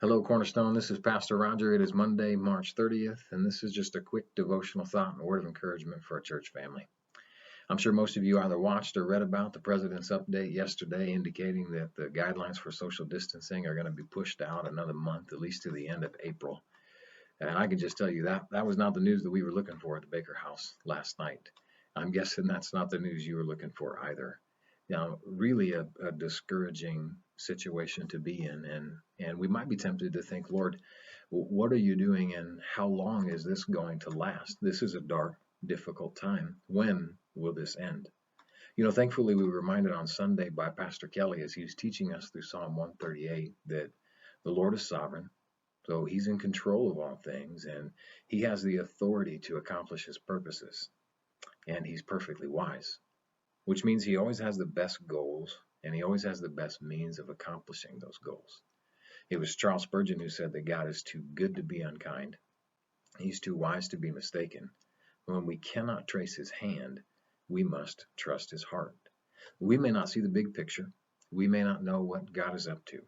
Hello, Cornerstone. This is Pastor Roger. It is Monday, March 30th, and this is just a quick devotional thought and word of encouragement for our church family. I'm sure most of you either watched or read about the President's update yesterday indicating that the guidelines for social distancing are going to be pushed out another month, at least to the end of April. And I can just tell you that was not the news that we were looking for at the Baker House last night. I'm guessing that's not the news you were looking for either. Really a discouraging situation to be in, and we might be tempted to think, Lord, what are you doing, and how long is this going to last? This is a dark, difficult time. When will this end? Thankfully, we were reminded on Sunday by Pastor Kelly as he was teaching us through Psalm 138 that the Lord is sovereign, so he's in control of all things, and he has the authority to accomplish his purposes, and he's perfectly wise, which means he always has the best goals and he always has the best means of accomplishing those goals. It was Charles Spurgeon who said that God is too good to be unkind. He's too wise to be mistaken. When we cannot trace his hand, we must trust his heart. We may not see the big picture. We may not know what God is up to,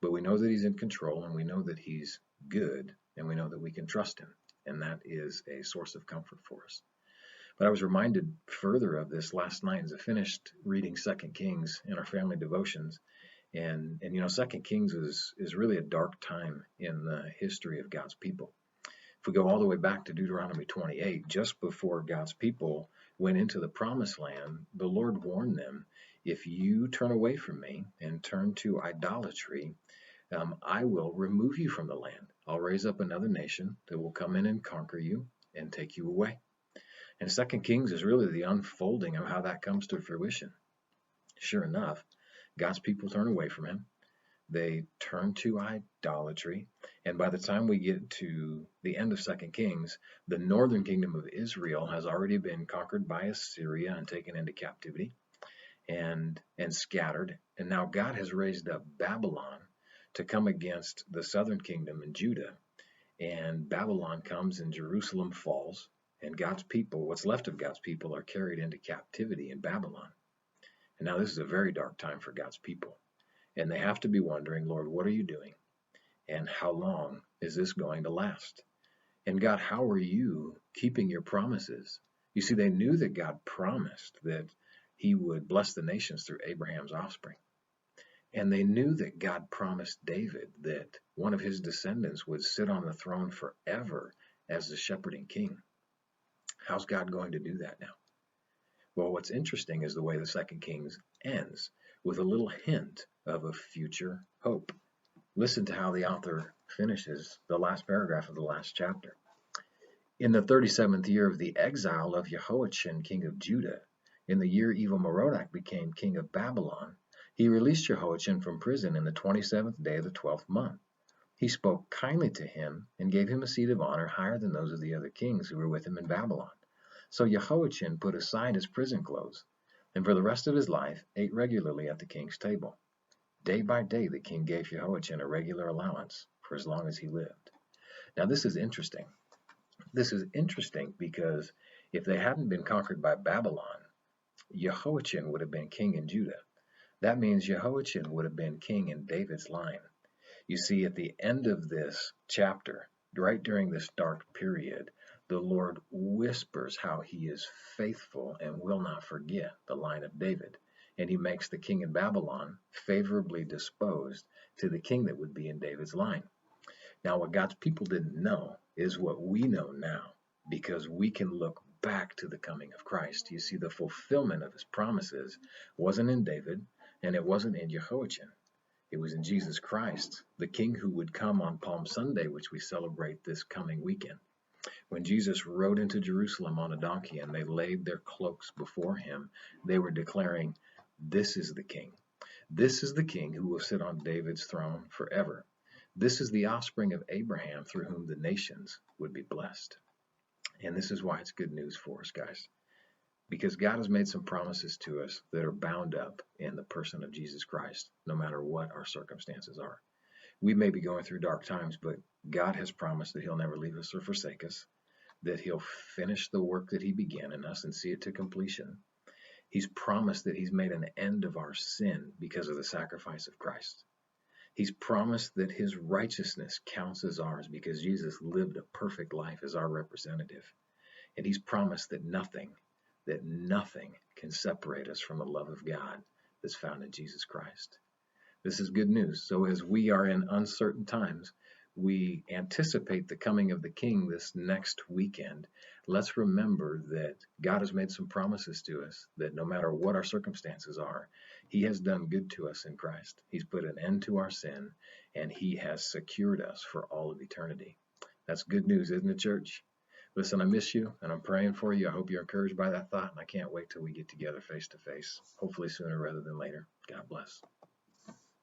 but we know that he's in control, and we know that he's good, and we know that we can trust him. And that is a source of comfort for us. But I was reminded further of this last night as I finished reading 2 Kings in our family devotions. And 2 Kings is really a dark time in the history of God's people. If we go all the way back to Deuteronomy 28, just before God's people went into the promised land, the Lord warned them, if you turn away from me and turn to idolatry, I will remove you from the land. I'll raise up another nation that will come in and conquer you and take you away. And 2 Kings is really the unfolding of how that comes to fruition. Sure enough, God's people turn away from him. They turn to idolatry. And by the time we get to the end of 2 Kings, the northern kingdom of Israel has already been conquered by Assyria and taken into captivity and scattered. And now God has raised up Babylon to come against the southern kingdom in Judah. And Babylon comes and Jerusalem falls. And God's people, what's left of God's people, are carried into captivity in Babylon. And now this is a very dark time for God's people. And they have to be wondering, Lord, what are you doing? And how long is this going to last? And God, how are you keeping your promises? You see, they knew that God promised that he would bless the nations through Abraham's offspring. And they knew that God promised David that one of his descendants would sit on the throne forever as the shepherding king. How's God going to do that now? Well, what's interesting is the way the 2 Kings ends with a little hint of a future hope. Listen to how the author finishes the last paragraph of the last chapter. In the 37th year of the exile of Jehoiachin, king of Judah, in the year Evil-Merodach became king of Babylon, he released Jehoiachin from prison in the 27th day of the 12th month. He spoke kindly to him and gave him a seat of honor higher than those of the other kings who were with him in Babylon. So Jehoiachin put aside his prison clothes, and for the rest of his life ate regularly at the king's table. Day by day the king gave Jehoiachin a regular allowance for as long as he lived. Now this is interesting. This is interesting because if they hadn't been conquered by Babylon, Jehoiachin would have been king in Judah. That means Jehoiachin would have been king in David's line. You see, at the end of this chapter, right during this dark period, the Lord whispers how he is faithful and will not forget the line of David. And he makes the king in Babylon favorably disposed to the king that would be in David's line. Now, what God's people didn't know is what we know now, because we can look back to the coming of Christ. You see, the fulfillment of his promises wasn't in David, and it wasn't in Jehoiachin. It was in Jesus Christ, the king who would come on Palm Sunday, which we celebrate this coming weekend. When Jesus rode into Jerusalem on a donkey and they laid their cloaks before him, they were declaring, this is the king. This is the king who will sit on David's throne forever. This is the offspring of Abraham through whom the nations would be blessed. And this is why it's good news for us, guys. Because God has made some promises to us that are bound up in the person of Jesus Christ, no matter what our circumstances are. We may be going through dark times, but God has promised that he'll never leave us or forsake us, that he'll finish the work that he began in us and see it to completion. He's promised that he's made an end of our sin because of the sacrifice of Christ. He's promised that his righteousness counts as ours because Jesus lived a perfect life as our representative. And he's promised that nothing can separate us from the love of God that's found in Jesus Christ. This is good news. So as we are in uncertain times, we anticipate the coming of the King this next weekend. Let's remember that God has made some promises to us that no matter what our circumstances are, he has done good to us in Christ. He's put an end to our sin, and he has secured us for all of eternity. That's good news, isn't it, church? Listen, I miss you, and I'm praying for you. I hope you're encouraged by that thought, and I can't wait till we get together face to face, hopefully sooner rather than later. God bless.